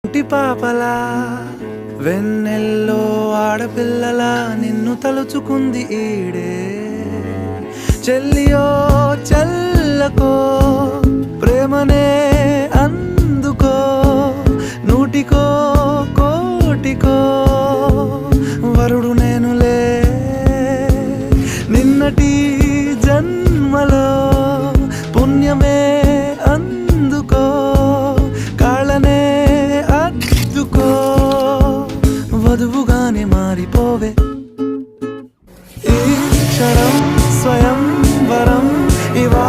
ఇంటి పాపలా వెన్నెల్లో ఆడపిల్లలా నిన్ను తలుచుకుంది ఈడే చెల్లియో చల్లకో ప్రేమనే అందుకో నూటికో కోటికో వరుడు నేనులే నిన్నటి జన్మలో పుణ్యమే అందుకో కాళ్ళనే అద్దుకో వధువుగానే మారిపోవే ఈ క్షణం స్వయం వరం ఇవా